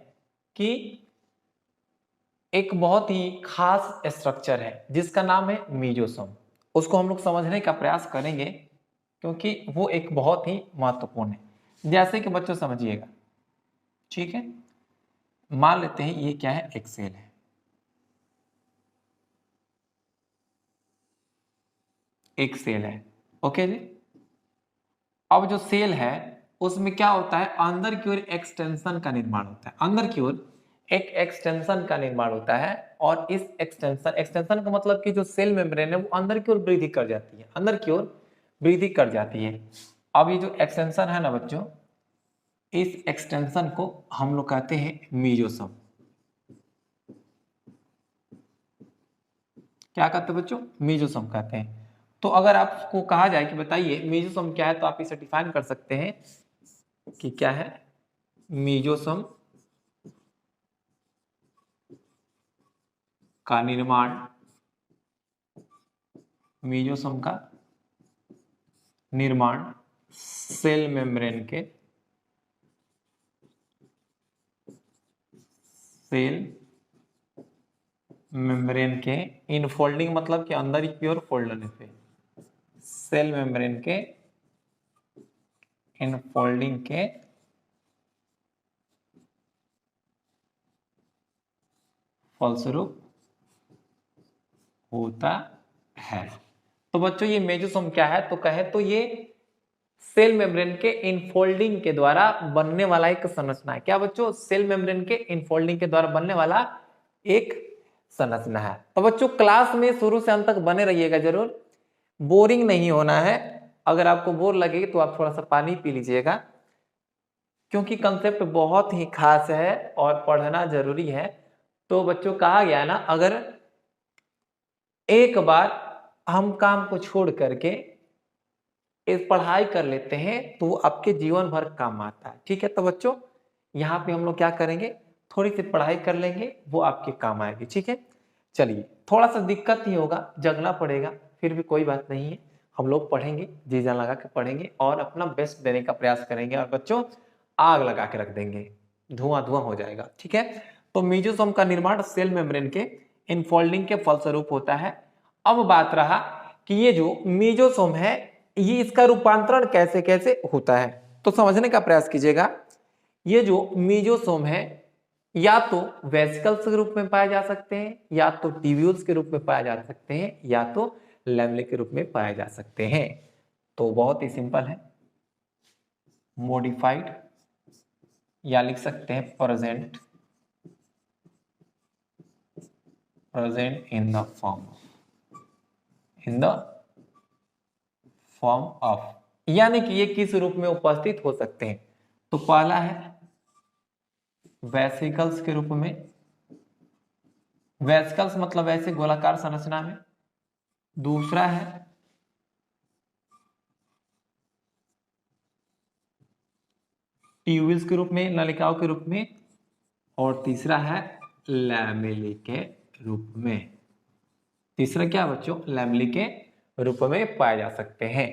कि एक बहुत ही खास स्ट्रक्चर है जिसका नाम है मीजोसोम। उसको हम लोग समझने का प्रयास करेंगे क्योंकि वो एक बहुत ही महत्वपूर्ण है। जैसे कि बच्चों समझिएगा, ठीक है, मान लेते हैं ये क्या है, एक सेल है, एक सेल है, ओके जी। अब जो सेल है उसमें क्या होता है, अंदर की ओर एक्सटेंशन का निर्माण होता है, अंदर की ओर एक एक्सटेंशन का निर्माण होता है, और इस एक्सटेंशन का मतलब कि जो सेल मेम्ब्रेन है वो अंदर की ओर वृद्धि कर जाती है, अंदर की ओर वृद्धि कर जाती है। अब ये जो एक्सटेंशन है ना बच्चों, इस एक्सटेंशन को हम लोग कहते हैं मीजोसोम। क्या कहते हैं बच्चों, मीजोसोम कहते हैं। तो अगर आपको कहा जाए कि बताइए मीजोसोम क्या है, तो आप इसे डिफाइन कर सकते हैं कि क्या है, मीजोसोम का निर्माण, मीजोसोम का निर्माण सेल मेम्ब्रेन के, सेल मेम्ब्रेन के इनफोल्डिंग, मतलब कि अंदर की ओर फोल्ड होने से, सेल मेम्ब्रेन के इनफोल्डिंग के फलस्वरूप होता है। तो बच्चों ये मेजोसोम क्या है, तो कहे तो ये सेल मेम्ब्रेन के इनफोल्डिंग के द्वारा बनने वाला एक संरचना है। क्या बच्चों, सेल मेम्ब्रेन के इनफोल्डिंग के द्वारा बनने वाला एक संरचना है। तो बच्चों क्लास में शुरू से अंत तक बने रहिएगा जरूर, बोरिंग नहीं होना है। अगर आपको बोर लगे तो आप थोड़ा सा पानी पी लीजिएगा, क्योंकि कंसेप्ट बहुत ही खास है और पढ़ना जरूरी है। तो बच्चों कहा गया ना, अगर एक बार हम काम को छोड़ करके इस पढ़ाई कर लेते हैं तो वो आपके जीवन भर काम आता है। ठीक है, तो बच्चों यहाँ पे हम लोग क्या करेंगे, थोड़ी सी पढ़ाई कर लेंगे, वो आपके काम आएगी। ठीक है, चलिए थोड़ा सा दिक्कत ही होगा, जगना पड़ेगा, फिर भी कोई बात नहीं है, हम लोग पढ़ेंगे, जी जान लगा के पढ़ेंगे और अपना बेस्ट देने का प्रयास करेंगे, और बच्चों आग लगा के रख देंगे, धुआं धुआं हो जाएगा। ठीक है, तो मीजोसोम का निर्माण सेल मेम्ब्रेन के इनफोल्डिंग के फलस्वरूप होता है। अब बात रहा कि ये जो मीजोसोम है ये इसका रूपांतरण कैसे कैसे होता है, तो समझने का प्रयास कीजिएगा। ये जो मीजोसोम है या तो वेसिकल्स के रूप में पाए जा सकते हैं, या तो ट्यूब्यूल्स के रूप में पाए जा सकते हैं, या तो लैमेले के रूप में पाए जा सकते हैं। तो बहुत ही सिंपल है, मॉडिफाइड या लिख सकते हैं present, present in the form, in the form of, यानी कि ये किस रूप में उपस्थित हो सकते हैं। तो पहला है वेसिकल्स के रूप में, वेसिकल्स मतलब ऐसे गोलाकार संरचना में। दूसरा है ट्यूब्यूल्स के रूप में, नलिकाओं के रूप में। और तीसरा है लैमेले के रूप में। तीसरा क्या बच्चों, लैमेले के रूप में पाए जा सकते हैं।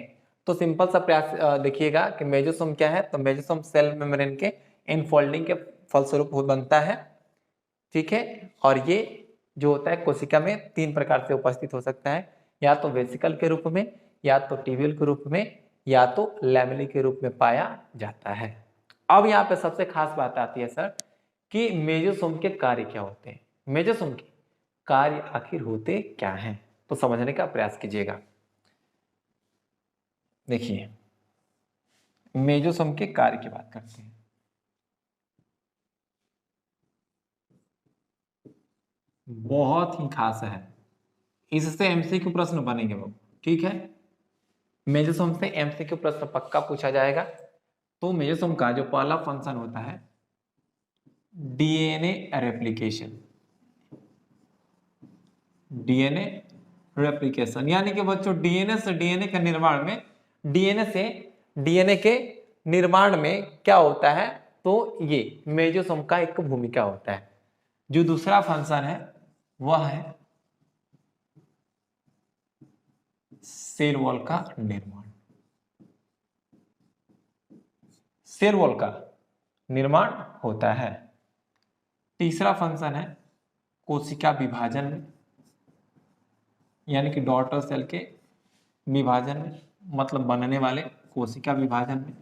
तो सिंपल सा प्रयास देखिएगा कि मेजोसोम क्या है। तो मेजोसोम सेल मेम्ब्रेन के इनफोल्डिंग के फलस्वरूप बनता है, ठीक है। और ये जो होता है कोशिका में 3 प्रकार से उपस्थित हो सकता है, या तो वेसिकल के रूप में, या तो ट्यूब्यूल के रूप में, या तो लैमेले के रूप में पाया जाता है। अब यहाँ पे सबसे खास बात आती है सर कि मेजोसोम के कार्य क्या होते हैं। मेजोसोम के कार्य आखिर होते क्या हैं, तो समझने का प्रयास कीजिएगा। देखिए मेजोसोम के कार्य की बात करते हैं। बहुत ही खास है, इससे एमसीक्यू प्रश्न बनेंगे वो, ठीक है। मेजोसोम से एमसीक्यू प्रश्न पक्का पूछा जाएगा। तो मेजोसोम का जो पहला फंक्शन होता है डीएनए रेप्लिकेशन। डीएनए रेप्लिकेशन यानी कि बच्चों डीएनए से डीएनए के निर्माण में, डीएनए से डीएनए के निर्माण में क्या होता है, तो ये मेजोसोम का एक भूमिका होता है। जो दूसरा फंक्शन है वह है सेल वॉल का निर्माण। सेल वॉल का निर्माण होता है। तीसरा फंक्शन है कोशिका विभाजन में, यानी कि डॉटर सेल के विभाजन में, मतलब बनने वाले कोशिका विभाजन में,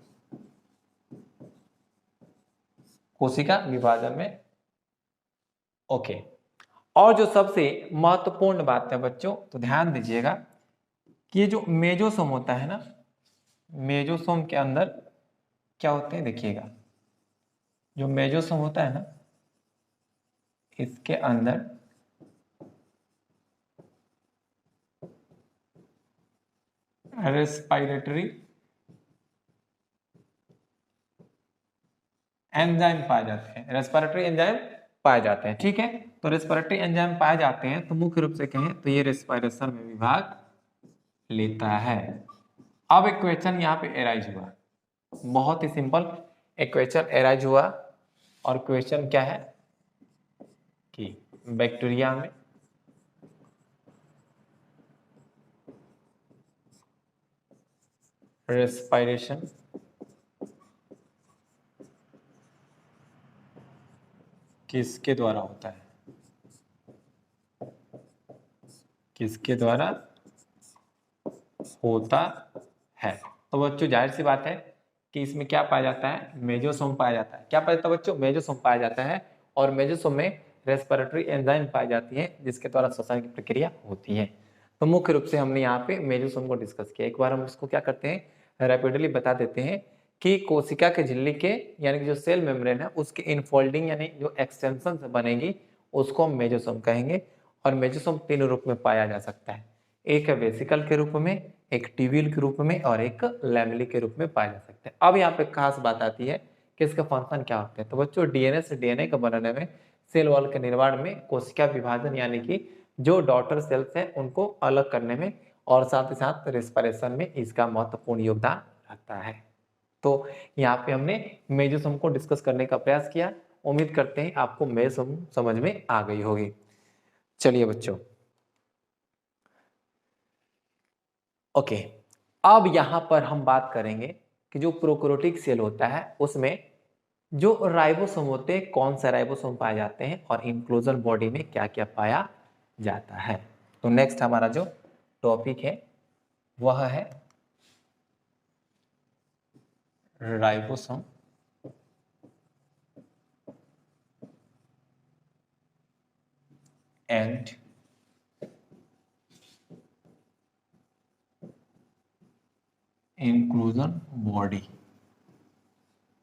कोशिका विभाजन में। ओके। और जो सबसे महत्वपूर्ण बात है बच्चों, तो ध्यान दीजिएगा कि ये जो मेजोसोम होता है ना, मेजोसोम के अंदर क्या होते हैं देखिएगा। जो मेजोसोम होता है ना, इसके अंदर रेस्पिरेटरी एंजाइम पाए जाते हैं। रेस्पिरेटरी एंजाइम पाए जाते हैं, ठीक है। तो रेस्पिरेटरी एंजाइम पाए जाते हैं, तो मुख्य रूप से कहें तो ये रेस्पिरेशन में भी भाग लेता है। अब एक क्वेश्चन यहाँ पे एराइज हुआ, बहुत ही सिंपल एक क्वेश्चन एराइज हुआ। और क्वेश्चन क्या है कि बैक्टीरिया में रेस्पिरेशन किसके द्वारा होता है, किसके द्वारा होता है। तो बच्चों जाहिर सी बात है कि इसमें क्या पाया जाता है, मेजोसोम पाया जाता है। क्या पाया जाता है बच्चों, मेजोसोम पाया जाता है। और मेजोसोम में रेस्पिरेटरी एंजाइम पाई जाती है, जिसके द्वारा श्वसन की प्रक्रिया होती है। तो मुख्य रूप से हमने यहाँ पे मेजोसोम को डिस्कस किया। एक बार हम इसको क्या करते हैं, रैपिडली बता देते हैं कि कोशिका के झिल्ली के यानी कि जो सेल मेम्ब्रेन है उसके इनफोल्डिंग यानी जो एक्सटेंशन बनेगी उसको हम मेजोसोम कहेंगे। और मेजोसोम 3 रूप में पाया जा सकता है, एक है वेसिकल के रूप में, एक ट्यूब्यूल के रूप में, और एक लैमेले के रूप में पाया जा सकता है। अब यहाँ पे खास बात आती है कि इसका फंक्शन क्या होता है। तो बच्चों डीएनए से डीएनए का बनाने में, सेल वॉल के निर्माण में, कोशिका विभाजन यानी कि जो डॉटर सेल्स हैं उनको अलग करने में, और साथ ही साथ रेस्पिरेशन में इसका महत्वपूर्ण योगदान रहता है। तो यहाँ पे हमने मेजोसोम को डिस्कस करने का प्रयास किया। उम्मीद करते हैं आपको मेजोसोम समझ में आ गई होगी। चलिए बच्चों, ओके। अब यहां पर हम बात करेंगे कि जो प्रोकैरियोटिक सेल होता है उसमें जो राइबोसोम होते हैं, कौन सा राइबोसोम पाए जाते हैं, और इंक्लूजन बॉडी में क्या क्या पाया जाता है। तो नेक्स्ट हमारा जो टॉपिक है वह है ribosome and inclusion body.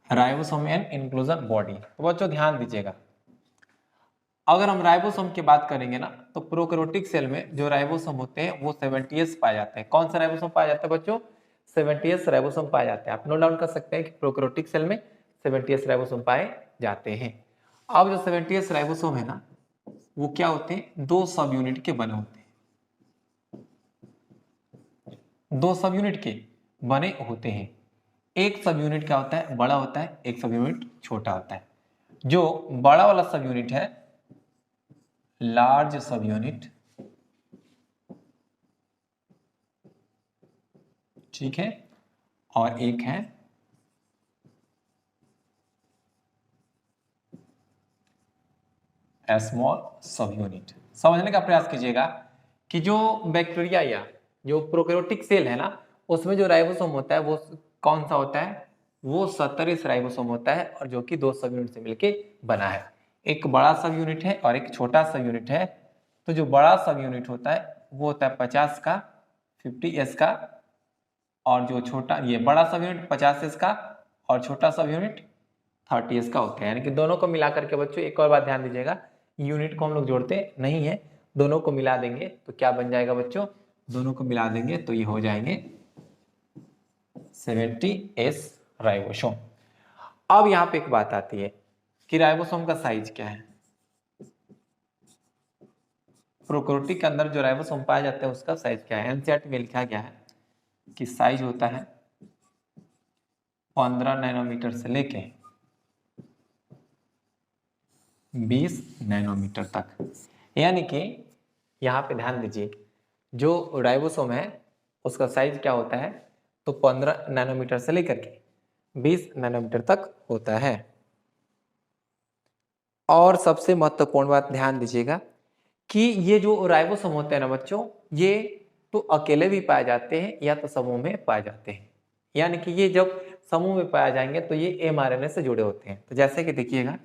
Ribosome and inclusion body. तो बच्चों ध्यान दीजिएगा, अगर हम राइबोसोम की बात करेंगे ना, तो प्रोकैरियोटिक सेल में जो राइबोसोम होते हैं वो 70S पाए जाते हैं। कौन सा राइबोसोम पाया जाता है बच्चों, 70S राइबोसोम पाए जाते हैं। आप नोट डाउन कर सकते हैं कि प्रोकैरियोटिक सेल में 70S राइबोसोम पाए जाते हैं। अब जो 70S राइबोसोम है ना, वो क्या होते हैं, 2 सब यूनिट के बने होते हैं, 2 सब यूनिट के बने होते हैं। एक सब यूनिट क्या होता है, बड़ा होता है, एक सब यूनिट छोटा होता है। जो बड़ा वाला सब यूनिट है, लार्ज सब यूनिट, ठीक है, और एक है स्मॉल सब यूनिट। समझने का प्रयास कीजिएगा कि जो बैक्टीरिया या जो प्रोकैरियोटिक सेल है ना, उसमें जो राइबोसोम होता है वो कौन सा होता है, वो 70 राइबोसोम होता है, और जो कि 2 सब यूनिट से मिलके बना है। एक बड़ा सब यूनिट है और एक छोटा सब यूनिट है। तो जो बड़ा सब यूनिट होता है वो होता है 50 का, 50s का, और जो छोटा, ये बड़ा सब यूनिट 50s का और छोटा सब यूनिट 30s का होता है। यानी कि दोनों को मिलाकर के बच्चों एक और बात ध्यान दीजिएगा, यूनिट को हम लोग जोड़ते नहीं है, दोनों को मिला देंगे तो क्या बन जाएगा बच्चों, दोनों को मिला देंगे तो ये हो जाएंगे 70s राइबोसोम। अब यहाँ पे एक बात आती है कि राइबोसोम का साइज क्या है। प्रोकैरियोटिक के अंदर जो राइबोसोम पाया जाता है उसका साइज क्या है। एनसीईआरटी में लिखा गया है कि साइज होता है 15 नैनोमीटर से लेके 20 नैनोमीटर तक। यानी कि यहाँ पे ध्यान दीजिए, जो राइबोसोम है उसका साइज क्या होता है, तो 15 नैनोमीटर से लेकर के 20 नैनोमीटर तक होता है। और सबसे महत्वपूर्ण बात ध्यान दीजिएगा कि ये जो राइबोसोम होते हैं ना बच्चों, ये तो अकेले भी पाए जाते हैं या तो समूह में पाए जाते हैं। यानी कि ये जब समूह में पाए जाएंगे तो ये एमआरएनए से जुड़े होते हैं। तो जैसे कि देखिएगा,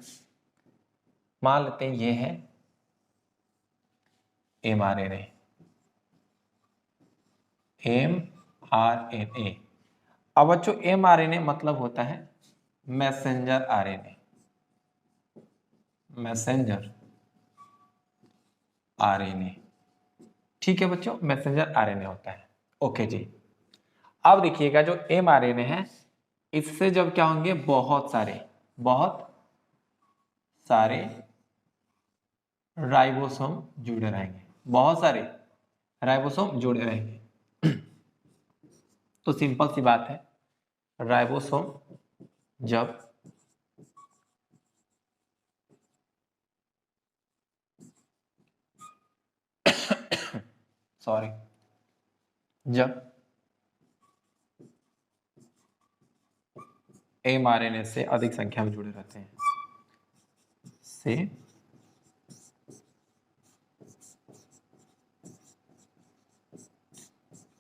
मान लेते हैं ये है एमआरएनए, एमआरएनए। अब बच्चों एमआरएनए मतलब होता है मैसेंजर आरएनए, मैसेंजर आरएनए, ठीक है बच्चों, मैसेंजर आरएनए होता है। ओके जी। अब देखिएगा जो एमआरएनए है, इससे जब क्या होंगे, बहुत सारे राइबोसोम जुड़े रहेंगे, बहुत सारे राइबोसोम जुड़े रहेंगे। तो सिंपल सी बात है, राइबोसोम जब सॉरी जब एमआरएनए से अधिक संख्या में जुड़े रहते हैं, से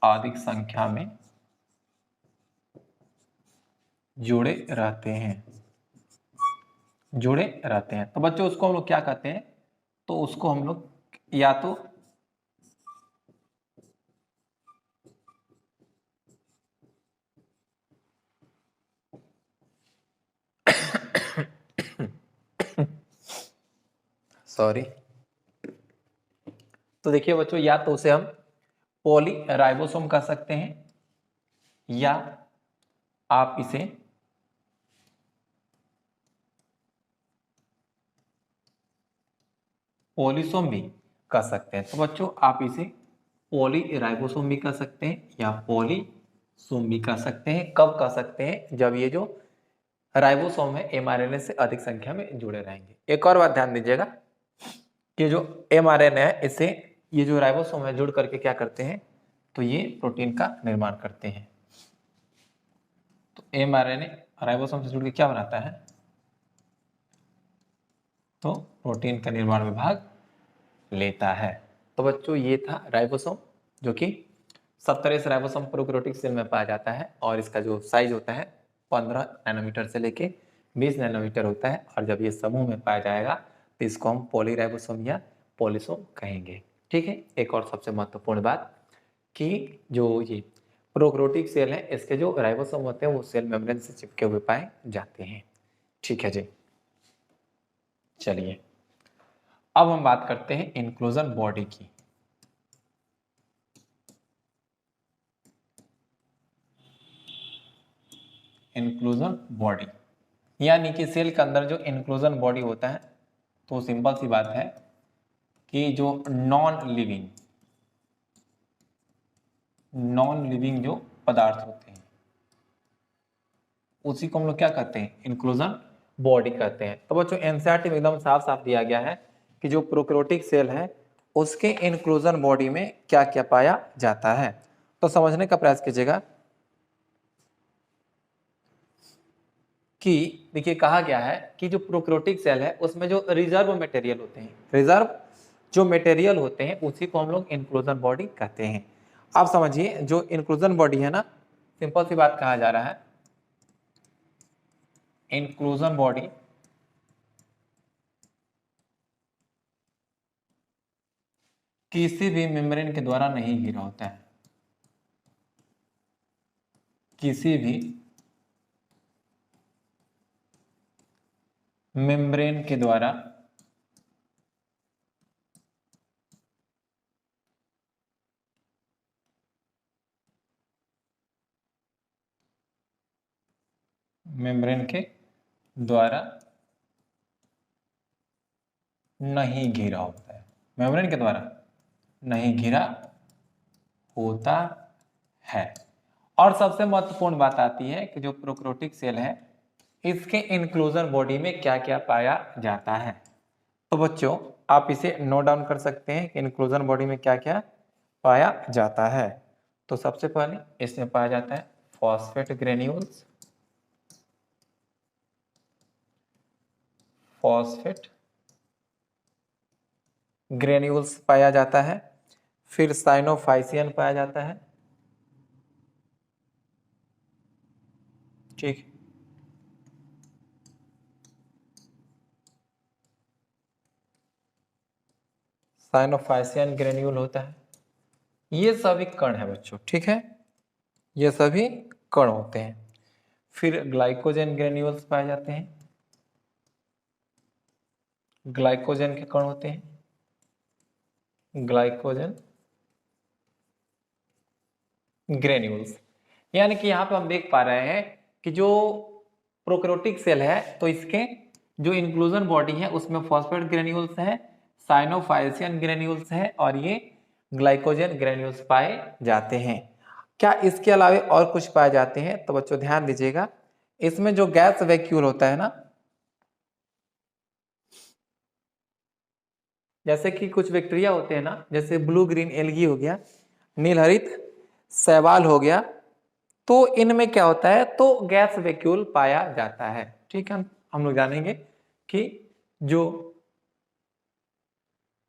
अधिक संख्या में जुड़े रहते हैं, तो बच्चों उसको हम लोग क्या कहते हैं, तो उसको हम लोग या तो सॉरी, तो देखिए बच्चों, या तो उसे हम पॉली राइबोसोम कह सकते हैं, या आप इसे पॉलीसोम भी कह सकते हैं। तो बच्चों आप इसे पॉली राइबोसोम भी कह सकते हैं या पॉलीसोम भी कह सकते हैं। कब कह सकते हैं, जब ये जो राइबोसोम है एमआरएनए से अधिक संख्या में जुड़े रहेंगे। एक और बात ध्यान दीजिएगा कि जो एमआरएनए है, इससे ये जो राइबोसोम है जुड़ करके क्या करते हैं, तो ये प्रोटीन का निर्माण करते हैं। तो एमआरएनए राइबोसोम से जुड़ के क्या बनाता है, तो प्रोटीन का निर्माण में भाग लेता है। तो बच्चों ये था राइबोसोम, जो कि 70 राइबोसोम प्रोकैरियोटिक सेल में पाया जाता है, और इसका जो साइज होता है 15 नैनोमीटर से लेके 20 नैनोमीटर होता है। और जब ये समूह में पाया जाएगा तो इसको हम पॉलीराइबोसोम या पॉलीसोम कहेंगे। ठीक है। एक और सबसे महत्वपूर्ण बात कि जो ये प्रोकैरियोटिक सेल है, इसके जो राइबोसोम होते हैं वो सेल मेम्ब्रेन से चिपके हुए पाए जाते हैं। ठीक है जी। चलिए अब हम बात करते हैं इंक्लूजन बॉडी की। इंक्लूजन बॉडी यानी कि सेल के अंदर जो इंक्लूजन बॉडी होता है, तो सिंपल सी बात है कि जो नॉन लिविंग जो पदार्थ होते हैं उसी को हम लोग क्या कहते हैं, इंक्लूजन बॉडी कहते हैं। तो बच्चों एनसीईआरटी में एकदम साफ साफ दिया गया है कि जो प्रोकैरियोटिक सेल है उसके इंक्लूजन बॉडी में क्या क्या पाया जाता है। तो समझने का प्रयास कीजिएगा कि देखिए कहा गया है कि जो प्रोकैरियोटिक सेल है उसमें जो रिजर्व मटेरियल होते हैं, रिजर्व जो मटेरियल होते हैं उसी को हम लोग इंक्लूजन बॉडी कहते हैं। आप समझिए जो इंक्लूजन बॉडी है ना, सिंपल सी बात कहा जा रहा है, इंक्लूजन बॉडी किसी भी मेम्ब्रेन के द्वारा नहीं घिरा होता है, किसी भी मेम्ब्रेन के द्वारा नहीं घिरा होता है, मेम्ब्रेन के द्वारा नहीं घिरा होता है। और सबसे महत्वपूर्ण बात आती है कि जो प्रोकैरियोटिक सेल है इसके इंक्लूजन बॉडी में क्या क्या पाया जाता है। तो बच्चों आप इसे नोट डाउन कर सकते हैं कि इंक्लूजन बॉडी में क्या क्या पाया जाता है। तो सबसे पहले इसमें पाया जाता है फॉस्फेट ग्रेन्यूल्स, फॉस्फेट ग्रेन्यूल्स पाया जाता है। फिर साइनोफाइसियन पाया जाता है, ठीक। साइनोफाइसियन ग्रेन्यूल होता है। ये सभी कण है बच्चों, ठीक है, ये सभी कण होते हैं। फिर ग्लाइकोजन ग्रेन्यूल्स पाए जाते हैं, ग्लाइकोजन के कण होते हैं, ग्लाइकोजन ग्रेन्यूल्स। यानी कि यहाँ पे हम देख पा रहे हैं कि जो प्रोकैरियोटिक सेल है तो इसके जो इंक्लूजन बॉडी है उसमें फॉस्फेट ग्रेन्यूल्स है, साइनोफाइसियन ग्रेन्यूल्स है और ये ग्लाइकोजन ग्रेन्यूल्स पाए जाते हैं। क्या इसके अलावा और कुछ पाए जाते हैं? तो बच्चों ध्यान दीजिएगा, इसमें जो गैस वैक्यूल होता है ना, जैसे कि कुछ बैक्टीरिया होते हैं ना, जैसे ब्लू ग्रीन एल्गी हो गया, नीलहरित शैवाल हो गया, तो इनमें क्या होता है, तो गैस वैक्यूल पाया जाता है, ठीक है। हम लोग जानेंगे कि जो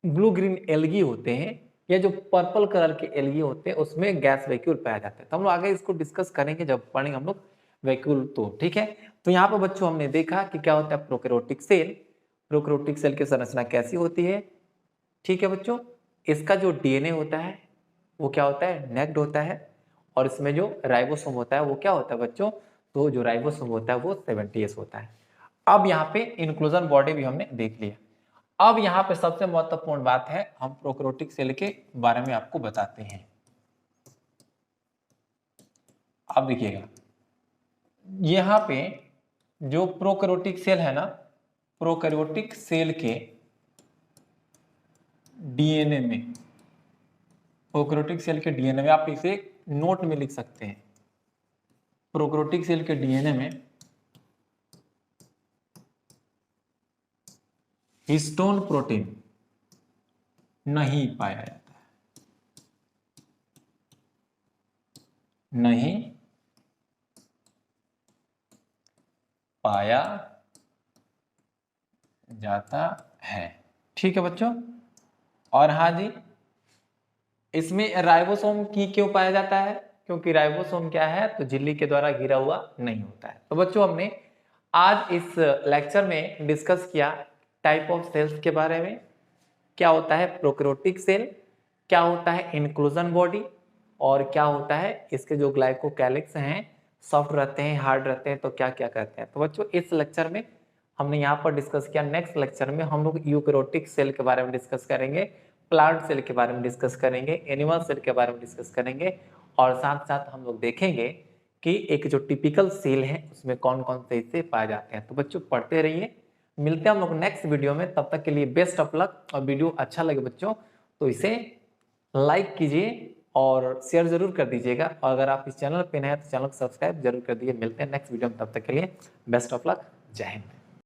ब्लू ग्रीन एल्गी होते हैं या जो पर्पल कलर के एल्गी होते हैं उसमें गैस वैक्यूल पाया जाता है। तो हम लोग आगे इसको डिस्कस करेंगे जब पढ़ेंगे हम लोग वैक्यूल, तो ठीक है। तो यहाँ पर बच्चों हमने देखा कि क्या होता है प्रोकैरियोटिक सेल, प्रोकैरियोटिक सेल की संरचना कैसी होती है, ठीक है बच्चों। इसका जो डीएनए होता है वो क्या होता है, नेक्ड होता है, और इसमें जो राइबोसोम होता है वो क्या होता है बच्चों, तो जो राइबोसोम होता है वो 70S होता है। अब यहाँ पे इंक्लूजन बॉडी भी हमने देख लिया। अब यहाँ पे सबसे महत्वपूर्ण बात है, हम प्रोकैरियोटिक सेल के बारे में आपको बताते हैं। अब देखिएगा यहाँ पे जो प्रोकैरियोटिक सेल है ना, प्रोकैरियोटिक सेल के डीएनए में, प्रोकैरियोटिक सेल के डीएनए में आप इसे नोट में लिख सकते हैं, प्रोकैरियोटिक सेल के डीएनए में हिस्टोन प्रोटीन नहीं पाया जाता है, नहीं पाया जाता है, ठीक है बच्चों। और हाँ जी, इसमें राइबोसोम की क्यों पाया जाता है, क्योंकि राइबोसोम क्या है, तो झिल्ली के द्वारा घिरा हुआ नहीं होता है। तो बच्चों हमने आज इस लेक्चर में डिस्कस किया टाइप ऑफ सेल्स के बारे में, क्या होता है प्रोकैरियोटिक सेल, क्या होता है इंक्लूजन बॉडी, और क्या होता है इसके जो ग्लाइकोकैलिक्स हैं, सॉफ्ट रहते हैं, हार्ड रहते हैं, तो क्या क्या करते हैं। तो बच्चों इस लेक्चर में हमने यहाँ पर डिस्कस किया। नेक्स्ट लेक्चर में हम लोग यूकैरियोटिक सेल के बारे में डिस्कस करेंगे, प्लांट सेल के बारे में डिस्कस करेंगे, एनिमल सेल के बारे में डिस्कस करेंगे, और साथ साथ हम लोग देखेंगे कि एक जो टिपिकल सेल है उसमें कौन कौन से हिस्से पाए जाते हैं। तो बच्चों पढ़ते रहिए, मिलते हैं हम लोग नेक्स्ट वीडियो में, तब तक के लिए बेस्ट ऑफ लक। और वीडियो अच्छा लगे बच्चों तो इसे लाइक कीजिए और शेयर जरूर कर दीजिएगा, और अगर आप इस चैनल पे नए हैं तो चैनल को सब्सक्राइब जरूर कर दीजिए। मिलते हैं नेक्स्ट वीडियो में, तब तक के लिए बेस्ट ऑफ लक, जय हिंद।